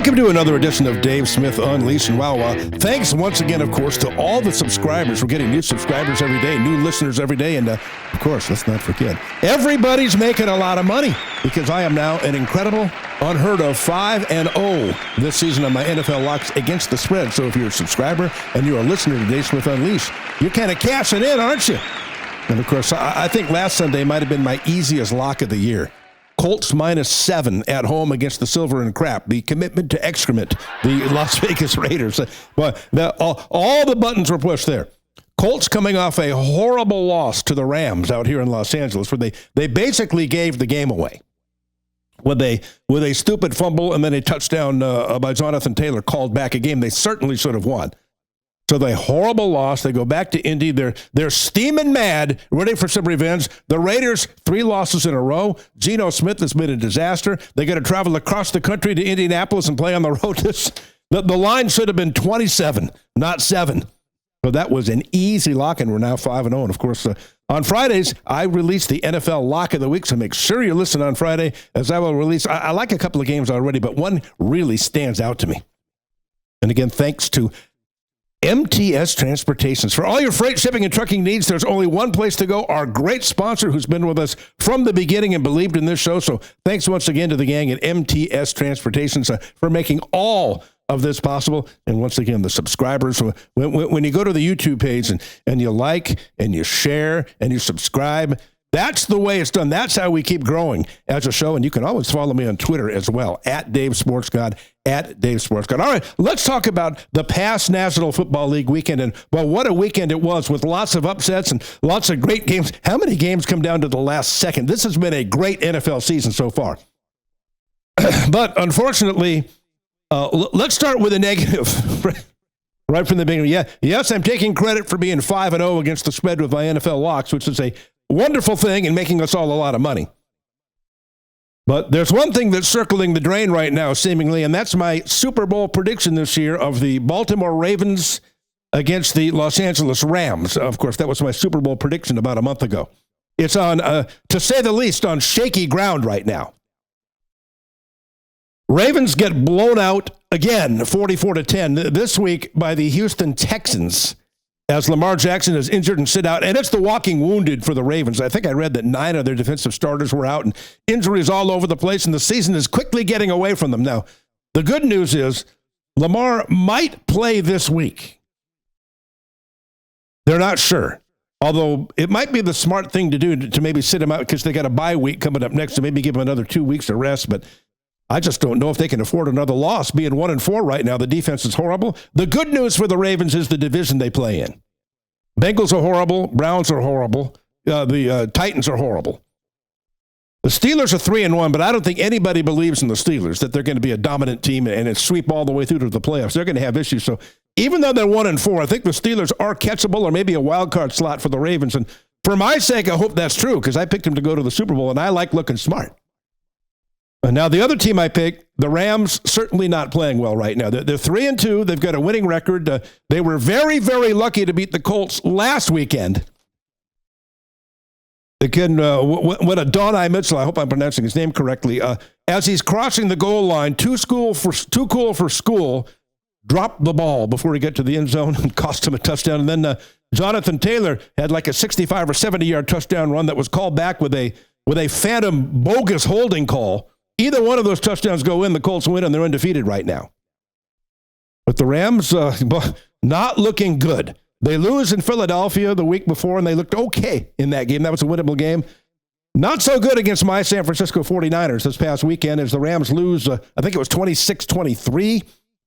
Welcome to another edition of Dave Smith Unleashed. And wow, thanks once again, of course, to all the subscribers. We're getting new subscribers every day, new listeners every day. And, of course, let's not forget, everybody's making a lot of money because I am now an incredible, unheard of 5-0 this season on my NFL locks against the spread. So if you're a subscriber and you're a listener to Dave Smith Unleashed, you're kind of cashing in, aren't you? And, of course, I think last Sunday might have been my easiest lock of the year. Colts -7 at home against the Silver and Crap, the commitment to excrement, the Las Vegas Raiders. But all the buttons were pushed there. Colts coming off a horrible loss to the Rams out here in Los Angeles, where they basically gave the game away with a stupid fumble and then a touchdown by Jonathan Taylor called back a game they certainly should have won. So they horrible loss. They go back to Indy. They're steaming mad, ready for some revenge. The Raiders, 3 losses in a row. Geno Smith has been a disaster. They got to travel across the country to Indianapolis and play on the road. The line should have been 27, not 7. So that was an easy lock, and we're now 5-0. And, of course, on Fridays, I release the NFL Lock of the Week, so make sure you listen on Friday, as I will release. I like a couple of games already, but one really stands out to me. And, again, thanks to MTS Transportations. For all your freight, shipping, and trucking needs, there's only one place to go. Our great sponsor who's been with us from the beginning and believed in this show. So thanks once again to the gang at MTS Transportations for making all of this possible. And once again, the subscribers, when you go to the YouTube page and you like and you share and you subscribe, that's the way it's done. That's how we keep growing as a show. And you can always follow me on Twitter as well, at Dave SportsGod, at Dave SportsGod. All right, let's talk about the past National Football League weekend. And, well, what a weekend it was with lots of upsets and lots of great games. How many games come down to the last second? This has been a great NFL season so far. But, unfortunately, let's start with a negative right from the beginning. Yes, I'm taking credit for being 5-0 against the spread with my NFL locks, which is a wonderful thing and making us all a lot of money. But there's one thing that's circling the drain right now, seemingly, and that's my Super Bowl prediction this year of the Baltimore Ravens against the Los Angeles Rams. Of course, that was my Super Bowl prediction about a month ago. It's on, to say the least, on shaky ground right now. Ravens get blown out again, 44-10, this week by the Houston Texans, as Lamar Jackson is injured and sit out. And it's the walking wounded for the Ravens. I think I read that 9 of their defensive starters were out and injuries all over the place, and the season is quickly getting away from them. Now, the good news is Lamar might play this week. They're not sure. Although it might be the smart thing to do to maybe sit him out because they got a bye week coming up next, so maybe give him another 2 weeks of rest. But I just don't know if they can afford another loss. Being 1-4 right now, the defense is horrible. The good news for the Ravens is the division they play in. Bengals are horrible. Browns are horrible. The Titans are horrible. The Steelers are 3-1, but I don't think anybody believes in the Steelers that they're going to be a dominant team and sweep all the way through to the playoffs. They're going to have issues. So even though they're 1-4, I think the Steelers are catchable or maybe a wild card slot for the Ravens. And for my sake, I hope that's true because I picked them to go to the Super Bowl, and I like looking smart. And now the other team I picked, the Rams, certainly not playing well right now. They're 3-2. They've got a winning record. They were very, very lucky to beat the Colts last weekend. Again, when Adonai Mitchell, I hope I'm pronouncing his name correctly, as he's crossing the goal line, too cool for school, dropped the ball before he got to the end zone and cost him a touchdown. And then Jonathan Taylor had like a 65 or 70-yard touchdown run that was called back with a phantom bogus holding call. Either one of those touchdowns go in, the Colts win, and they're undefeated right now. But the Rams, not looking good. They lose in Philadelphia the week before, and they looked okay in that game. That was a winnable game. Not so good against my San Francisco 49ers this past weekend as the Rams lose, I think it was 26-23.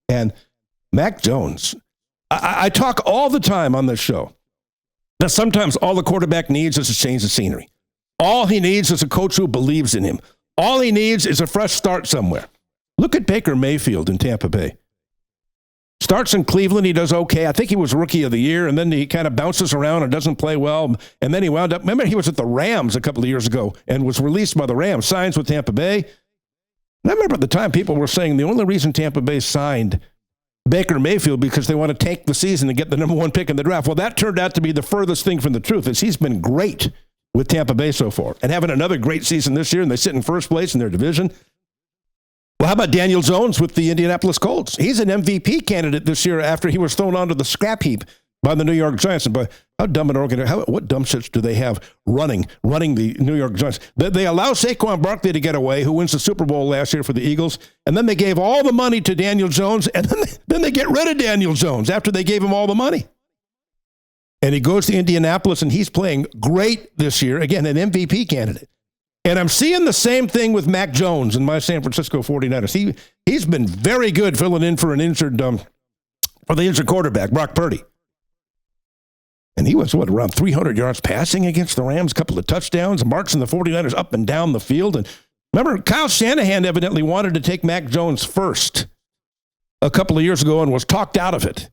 And Mac Jones, I talk all the time on this show that sometimes all the quarterback needs is a change of scenery. All he needs is a coach who believes in him. All he needs is a fresh start somewhere. Look at Baker Mayfield in Tampa Bay. Starts in Cleveland, he does okay. I think he was Rookie of the Year, and then he kind of bounces around and doesn't play well. And then he wound up, remember he was at the Rams a couple of years ago and was released by the Rams, signs with Tampa Bay. And I remember at the time people were saying the only reason Tampa Bay signed Baker Mayfield because they want to tank the season and get the number 1 pick in the draft. Well, that turned out to be the furthest thing from the truth, as he's been great with Tampa Bay so far and having another great season this year, and they sit in first place in their division. Well, how about Daniel Jones with the Indianapolis Colts? He's an MVP candidate this year after he was thrown onto the scrap heap by the New York Giants. And by how dumb an organization, what dumb shits do they have running the New York Giants? They allow Saquon Barkley to get away, who wins the Super Bowl last year for the Eagles, and then they gave all the money to Daniel Jones, and then they get rid of Daniel Jones after they gave him all the money. And he goes to Indianapolis, and he's playing great this year. Again, an MVP candidate. And I'm seeing the same thing with Mac Jones and my San Francisco 49ers. He's been very good filling in for the injured quarterback, Brock Purdy. And he was, around 300 yards passing against the Rams, a couple of touchdowns, marching the 49ers up and down the field. And remember, Kyle Shanahan evidently wanted to take Mac Jones first a couple of years ago and was talked out of it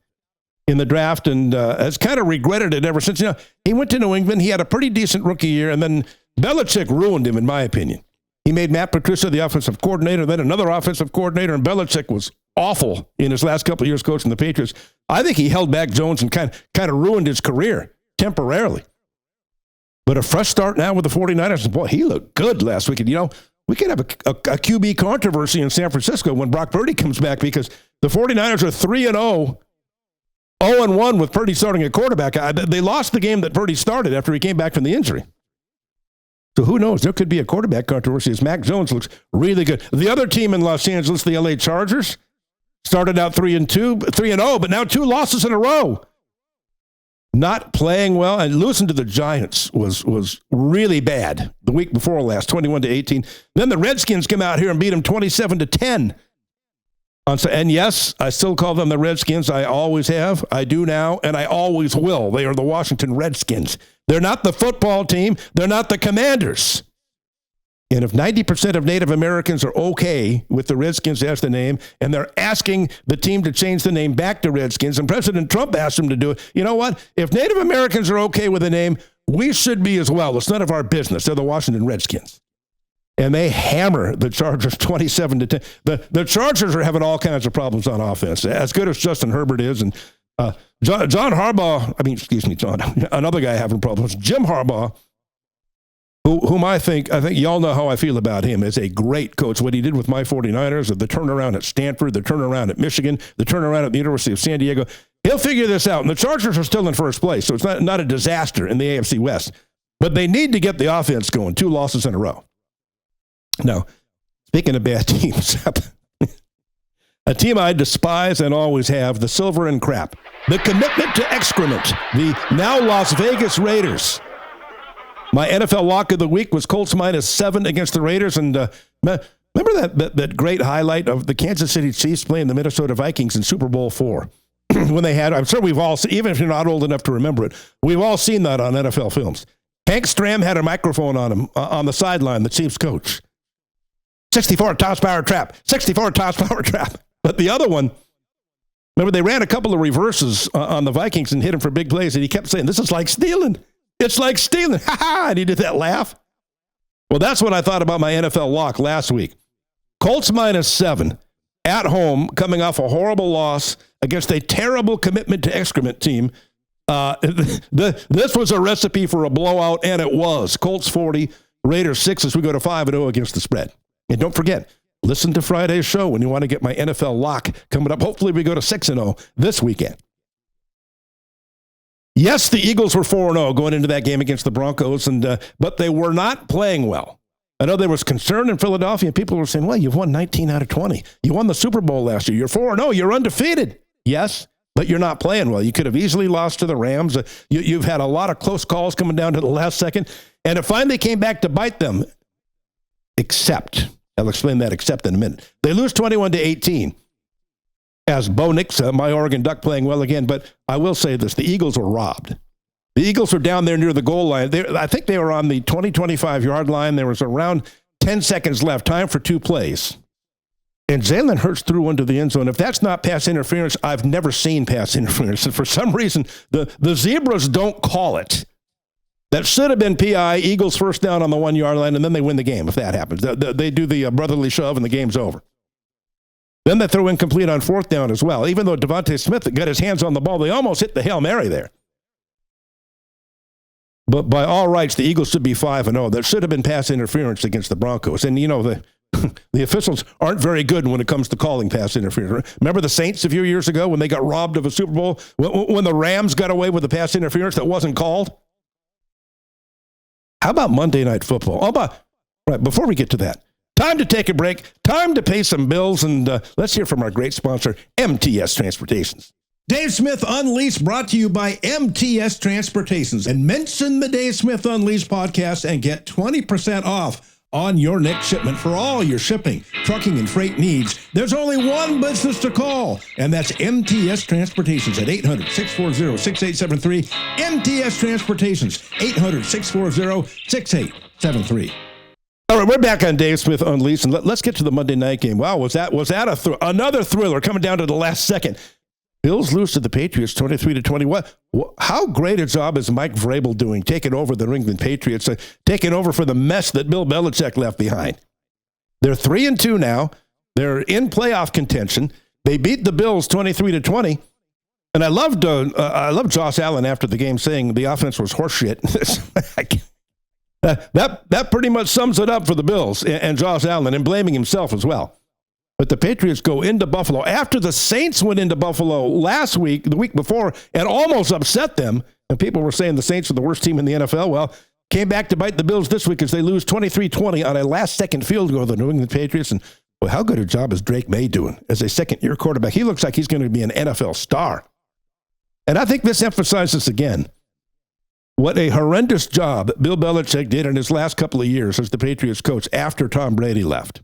in the draft and has kind of regretted it ever since. He went to New England. He had a pretty decent rookie year, and then Belichick ruined him, in my opinion. He made Matt Patricia the offensive coordinator, then another offensive coordinator, and Belichick was awful in his last couple of years coaching the Patriots. I think he held back Jones and kind of ruined his career temporarily. But a fresh start now with the 49ers. Boy, he looked good last week. And, we could have a QB controversy in San Francisco when Brock Purdy comes back because the 49ers are 3-0, 0-1 with Purdy starting at quarterback. They lost the game that Purdy started after he came back from the injury. So who knows? There could be a quarterback controversy as Mac Jones looks really good. The other team in Los Angeles, the LA Chargers, started out 3-0, but now 2 losses in a row. Not playing well, and losing to the Giants was really bad the week before last, 21-18. Then the Redskins come out here and beat them 27-10. And yes, I still call them the Redskins. I always have. I do now, and I always will. They are the Washington Redskins. They're not the football team. They're not the Commanders. And if 90% of Native Americans are okay with the Redskins as the name, and they're asking the team to change the name back to Redskins, and President Trump asked them to do it, you know what? If Native Americans are okay with the name, we should be as well. It's none of our business. They're the Washington Redskins. And they hammer the Chargers 27-10. The Chargers are having all kinds of problems on offense. As good as Justin Herbert is, and John Harbaugh, another guy having problems, Jim Harbaugh, whom I think y'all know how I feel about him, is a great coach. What he did with my 49ers, the turnaround at Stanford, the turnaround at Michigan, the turnaround at the University of San Diego, he'll figure this out. And the Chargers are still in first place, so it's not a disaster in the AFC West. But they need to get the offense going. 2 losses in a row. Now, speaking of bad teams, a team I despise and always have, the Silver and Crap. The Commitment to Excrement, the now Las Vegas Raiders. My NFL lock of the week was Colts -7 against the Raiders. And remember that great highlight of the Kansas City Chiefs playing the Minnesota Vikings in Super Bowl IV? When they had, I'm sure we've all, even if you're not old enough to remember it, we've all seen that on NFL films. Hank Stram had a microphone on him on the sideline, the Chiefs coach. 64 toss power trap, 64 toss power trap. But the other one, remember they ran a couple of reverses on the Vikings and hit him for big plays, and he kept saying, this is like stealing. It's like stealing. Ha ha. And he did that laugh. Well, that's what I thought about my NFL lock last week. Colts -7 at home, coming off a horrible loss against a terrible Commitment to Excrement team. This was a recipe for a blowout, and it was. Colts 40, Raiders 6 as we go to 5-0 against the spread. And don't forget, listen to Friday's show when you want to get my NFL lock coming up. Hopefully we go to 6-0 this weekend. Yes, the Eagles were 4-0 going into that game against the Broncos, but they were not playing well. I know there was concern in Philadelphia, and people were saying, well, you've won 19 out of 20. You won the Super Bowl last year. You're 4-0. You're undefeated. Yes, but you're not playing well. You could have easily lost to the Rams. You've had a lot of close calls coming down to the last second, and it finally came back to bite them, except, I'll explain that except in a minute. They lose 21-18. As Bo Nix, my Oregon Duck, playing well again. But I will say this, the Eagles were robbed. The Eagles were down there near the goal line. I think they were on the 20-25 yard line. There was around 10 seconds left, time for 2 plays. And Jalen Hurts threw into the end zone. If that's not pass interference, I've never seen pass interference. And for some reason, the Zebras don't call it. That should have been PI, Eagles first down on the 1 yard line, and then they win the game if that happens. They do the brotherly shove, and the game's over. Then they throw incomplete on 4th down as well. Even though Devontae Smith got his hands on the ball, they almost hit the Hail Mary there. But by all rights, the Eagles should be 5-0. There should have been pass interference against the Broncos. And, The officials aren't very good when it comes to calling pass interference. Remember the Saints a few years ago when they got robbed of a Super Bowl? When the Rams got away with the pass interference that wasn't called? How about Monday Night Football? Right, before we get to that, time to take a break, time to pay some bills, and let's hear from our great sponsor, MTS Transportations. Dave Smith Unleashed, brought to you by MTS Transportations. And mention the Dave Smith Unleashed podcast and get 20% off on your next shipment for all your shipping, trucking, and freight needs. There's only one business to call, and that's MTS Transportations at 800-640-6873. MTS Transportations, 800-640-6873. All right, we're back on Dave Smith Unleashed, and let's get to the Monday night game. Wow, was that another thriller coming down to the last second? Bills lose to the Patriots 23-21. How great a job is Mike Vrabel doing, taking over the New England Patriots, taking over for the mess that Bill Belichick left behind? They're 3-2 now. They're in playoff contention. They beat the Bills 23-20. And I loved Josh Allen after the game saying the offense was horseshit. That pretty much sums it up for the Bills and Josh Allen, and blaming himself as well. But the Patriots go into Buffalo after the Saints went into Buffalo last week, the week before, and almost upset them. And people were saying the Saints are the worst team in the NFL. Well, came back to bite the Bills this week as they lose 23-20 on a last-second field goal to the New England Patriots. And well, how good a job is Drake May doing as a second-year quarterback? He looks like he's going to be an NFL star. And I think this emphasizes again what a horrendous job Bill Belichick did in his last couple of years as the Patriots coach after Tom Brady left.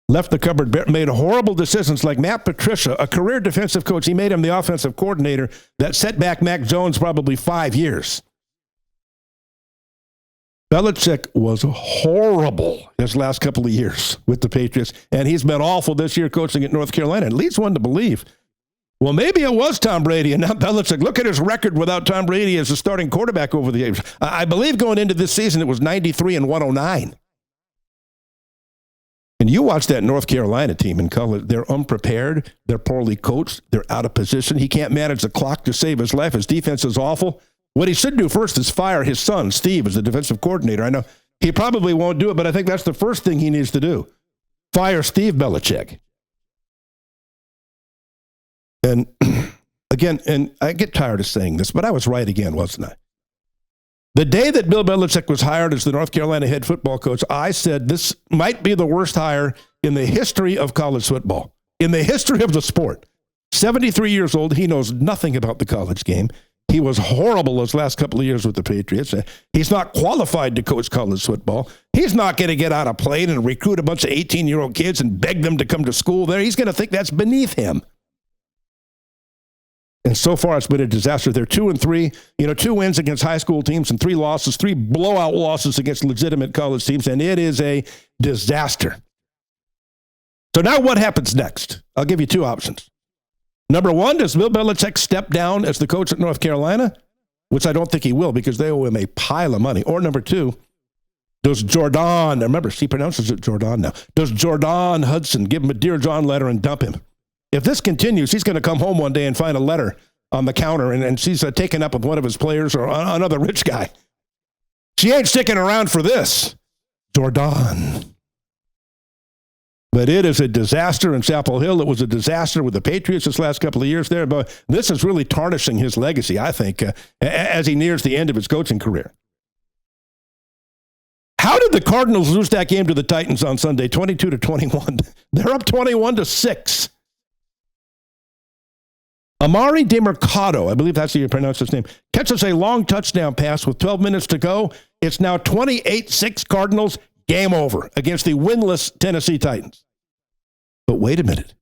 Left the cupboard, made horrible decisions like Matt Patricia, a career defensive coach. He made him the offensive coordinator that set back Mac Jones probably 5 years. Belichick was horrible his last couple of years with the Patriots, and he's been awful this year coaching at North Carolina. It leads one to believe, well, maybe it was Tom Brady and not Belichick. Look at his record without Tom Brady as a starting quarterback over the years. I believe going into this season it was 93-109. And you watch that North Carolina team in college, they're unprepared, they're poorly coached, they're out of position. He can't manage the clock to save his life. His defense is awful. What he should do first is fire his son, Steve, as the defensive coordinator. I know he probably won't do it, but I think that's the first thing he needs to do. Fire Steve Belichick. And again, and I get tired of saying this, but I was right again, wasn't I? The day that Bill Belichick was hired as the North Carolina head football coach, I said this might be the worst hire in the history of college football, in the history of the sport. 73 years old, he knows nothing about the college game. He was horrible his last couple of years with the Patriots. He's not qualified to coach college football. He's not going to get on a plane and recruit a bunch of 18-year-old kids and beg them to come to school there. He's going to think that's beneath him. And so far, it's been a disaster. They're 2-3, 2 wins against high school teams and 3 losses, 3 blowout losses against legitimate college teams, and it is a disaster. So now what happens next? I'll give you 2 options. Number 1, does Bill Belichick step down as the coach at North Carolina? Which I don't think he will because they owe him a pile of money. Or number 2, does Jordan, remember, she pronounces it Jordan now, does Jordan Hudson give him a Dear John letter and dump him? If this continues, he's going to come home one day and find a letter on the counter, and she's taken up with one of his players or another rich guy. She ain't sticking around for this, Jordan. But it is a disaster in Chapel Hill. It was a disaster with the Patriots this last couple of years there. But this is really tarnishing his legacy, I think, as he nears the end of his coaching career. How did the Cardinals lose that game to the Titans on Sunday, 22-21? They're up 21-6. Amari DeMercado, I believe that's how you pronounce his name, catches a long touchdown pass with 12 minutes to go. It's now 28-6 Cardinals, game over against the winless Tennessee Titans. But wait a minute.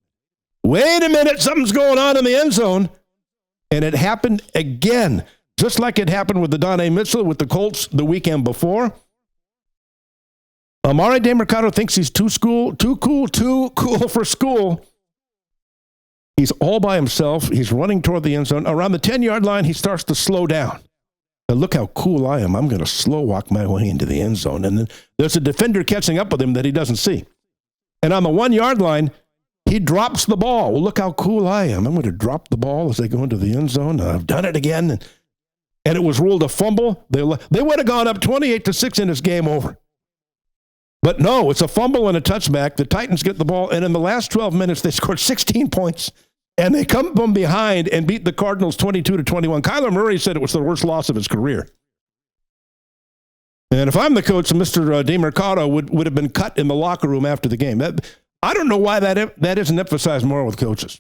Something's going on in the end zone. And it happened again, just like it happened with the Donnie Mitchell with the Colts the weekend before. Amari DeMercado thinks he's too cool for school. He's all by himself. He's running toward the end zone. Around the 10-yard line, he starts to slow down. But look how cool I am. I'm going to slow walk my way into the end zone. And then there's a defender catching up with him that he doesn't see. And on the 1-yard line, he drops the ball. Well, look how cool I am. I'm going to drop the ball as they go into the end zone. I've done it again. And it was ruled a fumble. They would have gone up 28-6 and it's game over. But no, it's a fumble and a touchback. The Titans get the ball, and in the last 12 minutes, they scored 16 points, and they come from behind and beat the Cardinals 22-21. Kyler Murray said it was the worst loss of his career. And if I'm the coach, Mr. DeMercado would have been cut in the locker room after the game. I don't know why that isn't emphasized more with coaches.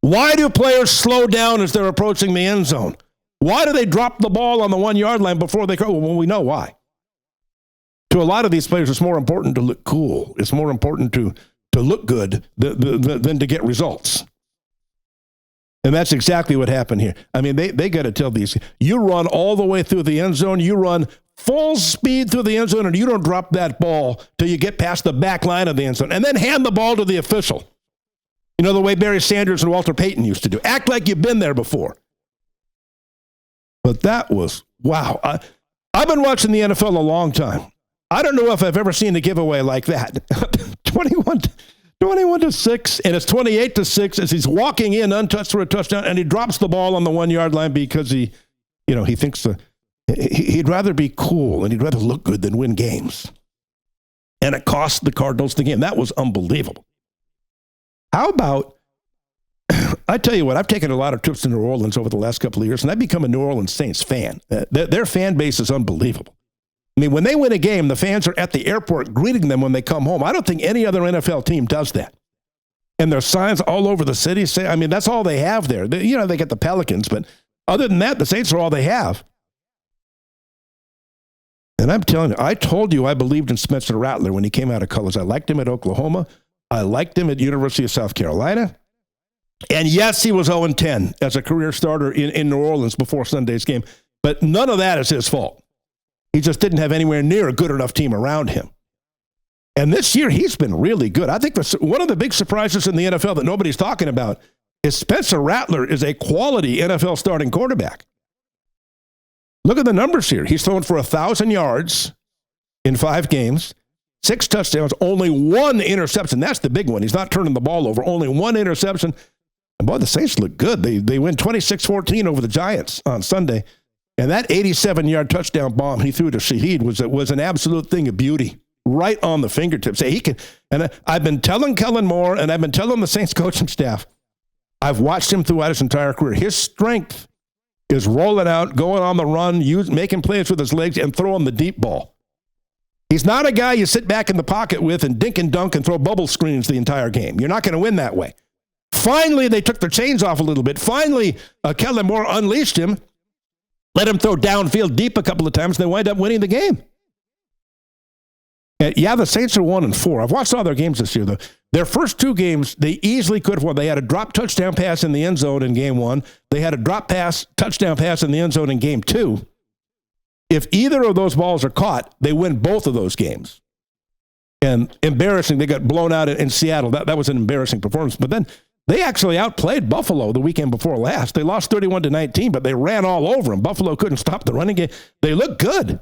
Why do players slow down as they're approaching the end zone? Why do they drop the ball on the 1-yard line before they go? Well, we know why. To a lot of these players, it's more important to look cool. It's more important to look good than to get results. And that's exactly what happened here. I mean, they got to tell these, you run all the way through the end zone, you run full speed through the end zone, and you don't drop that ball till you get past the back line of the end zone, and then hand the ball to the official. You know, the way Barry Sanders and Walter Payton used to do. Act like you've been there before. But that was, wow. I've been watching the NFL a long time. I don't know if I've ever seen a giveaway like that. 21-6, and it's 28-6 as he's walking in untouched for a touchdown, and he drops the ball on the 1-yard line because he thinks he'd rather be cool and he'd rather look good than win games. And it cost the Cardinals the game. That was unbelievable. How about, I tell you what, I've taken a lot of trips to New Orleans over the last couple of years, and I've become a New Orleans Saints fan. Their fan base is unbelievable. I mean, when they win a game, the fans are at the airport greeting them when they come home. I don't think any other NFL team does that. And there's signs all over the city say, I mean, that's all they have there. They get the Pelicans, but other than that, the Saints are all they have. And I'm telling you, I told you I believed in Spencer Rattler when he came out of college. I liked him at Oklahoma. I liked him at University of South Carolina. And yes, he was 0-10 as a career starter in New Orleans before Sunday's game. But none of that is his fault. He just didn't have anywhere near a good enough team around him. And this year, he's been really good. I think one of the big surprises in the NFL that nobody's talking about is Spencer Rattler is a quality NFL starting quarterback. Look at the numbers here. He's thrown for 1,000 yards in 5 games, 6 touchdowns, only 1 interception. That's the big one. He's not turning the ball over. Only 1 interception. And boy, the Saints look good. They win 26-14 over the Giants on Sunday. And that 87-yard touchdown bomb he threw to Shaheed was an absolute thing of beauty, right on the fingertips. He can, and I've been telling Kellen Moore, and I've been telling the Saints coaching staff, I've watched him throughout his entire career. His strength is rolling out, going on the run, making plays with his legs, and throwing the deep ball. He's not a guy you sit back in the pocket with and dink and dunk and throw bubble screens the entire game. You're not going to win that way. Finally, they took their chains off a little bit. Finally, Kellen Moore unleashed him. Let him throw downfield deep a couple of times, and they wind up winning the game. The Saints are 1-4. I've watched all their games this year, though. Their first 2 games, they easily could have won. They had a drop touchdown pass in the end zone in game 1. They had a drop touchdown pass in the end zone in game 2. If either of those balls are caught, they win both of those games. And embarrassing, they got blown out in Seattle. That was an embarrassing performance. But then they actually outplayed Buffalo the weekend before last. They lost 31-19, but they ran all over them. Buffalo couldn't stop the running game. They look good.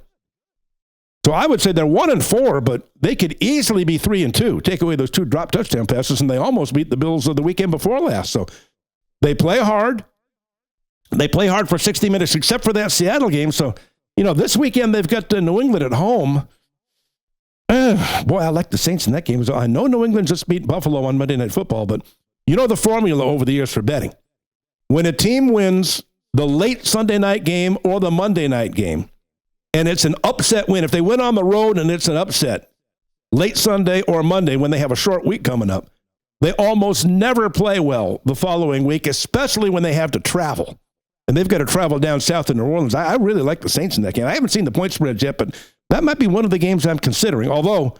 So I would say they're 1-4, but they could easily be 3-2. Take away those 2 drop touchdown passes, and they almost beat the Bills of the weekend before last. So they play hard. They play hard for 60 minutes, except for that Seattle game. So, this weekend they've got New England at home. Boy, I like the Saints in that game. I know New England just beat Buffalo on Monday Night Football, but you know the formula over the years for betting. When a team wins the late Sunday night game or the Monday night game, and it's an upset win, if they win on the road and it's an upset, late Sunday or Monday when they have a short week coming up, they almost never play well the following week, especially when they have to travel. And they've got to travel down south to New Orleans. I really like the Saints in that game. I haven't seen the point spread yet, but that might be one of the games I'm considering, although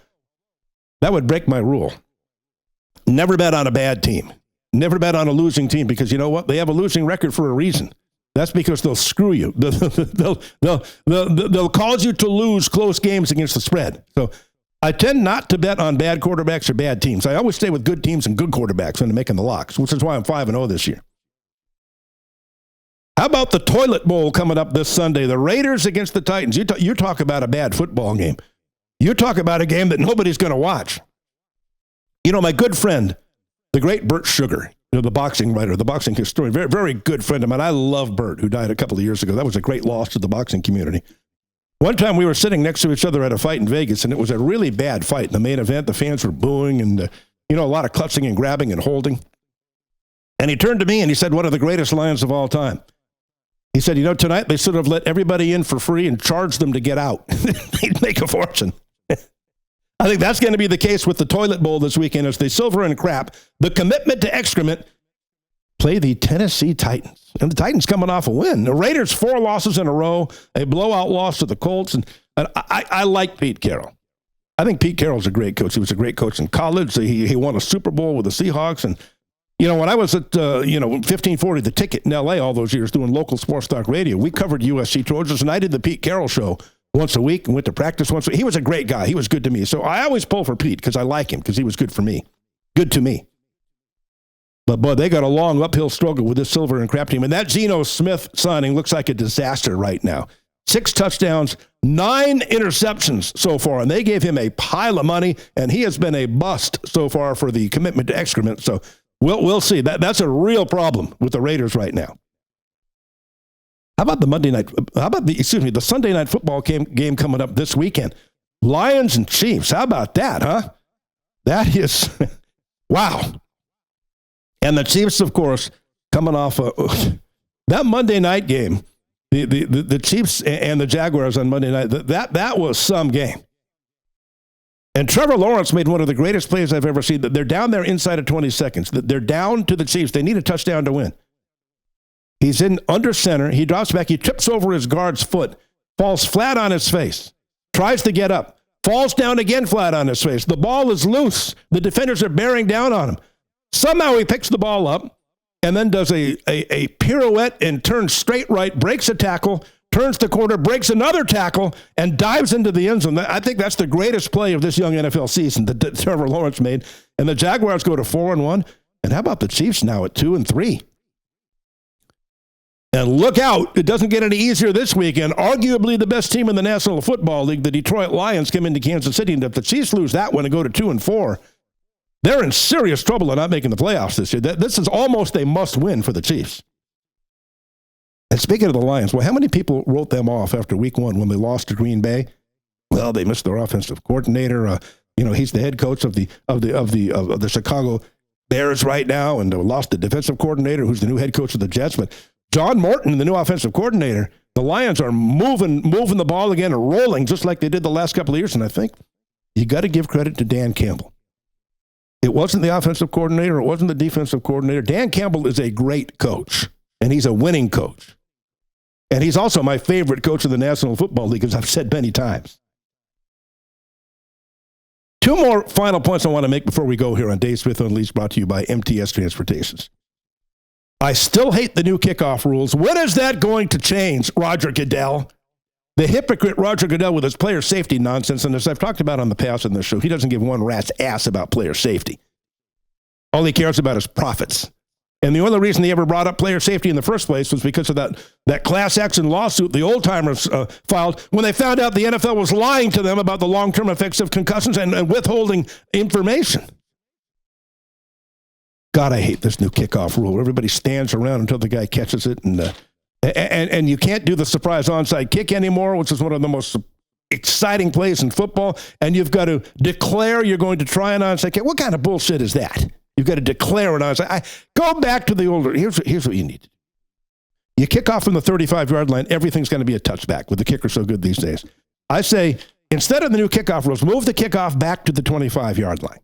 that would break my rule. Never bet on a bad team. Never bet on a losing team, because you know what? They have a losing record for a reason. That's because they'll screw you. They'll cause you to lose close games against the spread. So I tend not to bet on bad quarterbacks or bad teams. I always stay with good teams and good quarterbacks when I'm making the locks, which is why I'm 5-0 this year. How about the Toilet Bowl coming up this Sunday? The Raiders against the Titans. You talk about a bad football game. You talk about a game that nobody's going to watch. My good friend, the great Bert Sugar, the boxing writer, the boxing historian, very, very good friend of mine. I love Bert, who died a couple of years ago. That was a great loss to the boxing community. One time we were sitting next to each other at a fight in Vegas, and it was a really bad fight. In the main event, the fans were booing and, a lot of clutching and grabbing and holding. And he turned to me and he said, one of the greatest lines of all time. He said, tonight they should have let everybody in for free and charged them to get out. They'd make a fortune. I think that's going to be the case with the toilet bowl this weekend as they silver and crap. The commitment to excrement play the Tennessee Titans. And the Titans coming off a win. The Raiders, 4 losses in a row, a blowout loss to the Colts. And I like Pete Carroll. I think Pete Carroll's a great coach. He was a great coach in college. He won a Super Bowl with the Seahawks. And, when I was at, 1540 The Ticket in L.A. all those years doing local sports talk radio, we covered USC Trojans, and I did the Pete Carroll show once a week and went to practice once a week. He was a great guy. He was good to me. So I always pull for Pete because I like him because he was good for me. Good to me. But, boy, they got a long uphill struggle with this silver and crap team. And that Geno Smith signing looks like a disaster right now. 6 touchdowns, 9 interceptions so far. And they gave him a pile of money, and he has been a bust so far for the commitment to excrement. So we'll see. That's a real problem with the Raiders right now. How about the Sunday night football game coming up this weekend? Lions and Chiefs. How about that, huh? That is, wow. And the Chiefs, of course, coming off that Monday night game, the Chiefs and the Jaguars on Monday night, that was some game. And Trevor Lawrence made one of the greatest plays I've ever seen. They're down there inside of 20 seconds. They're down to the Chiefs. They need a touchdown to win. He's in under center. He drops back. He trips over his guard's foot, falls flat on his face, tries to get up, falls down again flat on his face. The ball is loose. The defenders are bearing down on him. Somehow he picks the ball up and then does a pirouette and turns straight right, breaks a tackle, turns the corner, breaks another tackle, and dives into the end zone. I think that's the greatest play of this young NFL season that Trevor Lawrence made. And the Jaguars go to 4-1. And how about the Chiefs now at 2-3? And look out, it doesn't get any easier this weekend. Arguably the best team in the National Football League, the Detroit Lions, come into Kansas City. And if the Chiefs lose that one and go to 2-4, they're in serious trouble of not making the playoffs this year. This is almost a must-win for the Chiefs. And speaking of the Lions, well, how many people wrote them off after week 1 when they lost to Green Bay? Well, they missed their offensive coordinator. He's the head coach of the Chicago Bears right now, and lost the defensive coordinator, who's the new head coach of the Jets. But John Morton, the new offensive coordinator, the Lions are moving the ball again and rolling just like they did the last couple of years. And I think you got to give credit to Dan Campbell. It wasn't the offensive coordinator. It wasn't the defensive coordinator. Dan Campbell is a great coach, and he's a winning coach. And he's also my favorite coach of the National Football League, as I've said many times. 2 more final points I want to make before we go here on Dave Smith Unleashed, brought to you by MTS Transportations. I still hate the new kickoff rules. When is that going to change, Roger Goodell? The hypocrite Roger Goodell with his player safety nonsense, and as I've talked about on the past in this show, he doesn't give one rat's ass about player safety. All he cares about is profits. And the only reason he ever brought up player safety in the first place was because of that class action lawsuit the old-timers filed when they found out the NFL was lying to them about the long-term effects of concussions and withholding information. God, I hate this new kickoff rule. Everybody stands around until the guy catches it, and you can't do the surprise onside kick anymore, which is one of the most exciting plays in football, and you've got to declare you're going to try an onside kick. What kind of bullshit is that? You've got to declare an onside. Go back to the older. Here's what you need to do. You kick off from the 35-yard line, everything's going to be a touchback with the kicker so good these days. I say, instead of the new kickoff rules, move the kickoff back to the 25-yard line.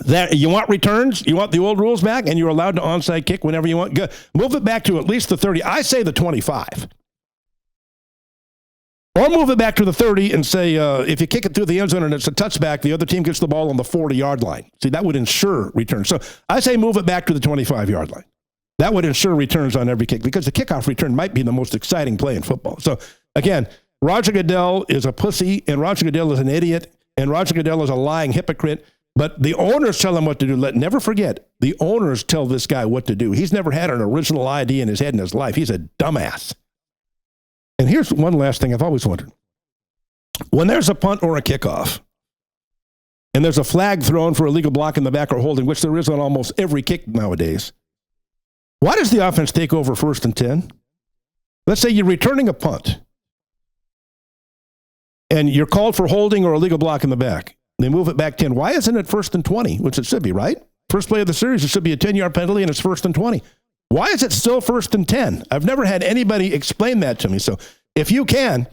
That you want returns, you want the old rules back, and you're allowed to onside kick whenever you want. Go, move it back to at least the 30. I say the 25. Or move it back to the 30 and say, if you kick it through the end zone and it's a touchback, the other team gets the ball on the 40-yard line. See, that would ensure returns. So I say move it back to the 25-yard line. That would ensure returns on every kick because the kickoff return might be the most exciting play in football. So, again, Roger Goodell is a pussy, and Roger Goodell is an idiot, and Roger Goodell is a lying hypocrite. But the owners tell him what to do. Never forget, the owners tell this guy what to do. He's never had an original idea in his head in his life. He's a dumbass. And here's one last thing I've always wondered. When there's a punt or a kickoff, and there's a flag thrown for illegal block in the back or holding, which there is on almost every kick nowadays, why does the offense take over 1st and 10? Let's say you're returning a punt. and you're called for holding or illegal block in the back. They move it back 10. Why isn't it 1st and 20, which it should be, right? First play of the series, it should be a 10-yard penalty, and it's 1st and 20. Why is it still 1st and 10? I've never had anybody explain that to me. So if you can,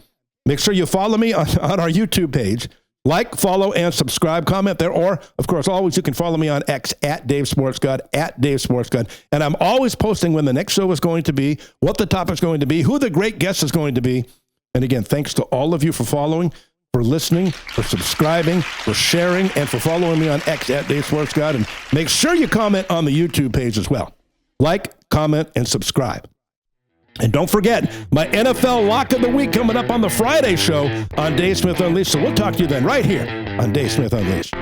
make sure you follow me on our YouTube page. Like, follow, and subscribe. Comment there. Or, of course, always you can follow me on X, @DaveSportsGod, @DaveSportsGod. And I'm always posting when the next show is going to be, what the topic's going to be, who the great guest is going to be. And again, thanks to all of you for following, for listening, for subscribing, for sharing, and for following me on X, @DaveSportsGod. And make sure you comment on the YouTube page as well. Like, comment, and subscribe. And don't forget, my NFL Lock of the Week coming up on the Friday show on Dave Smith Unleashed. So we'll talk to you then right here on Dave Smith Unleashed.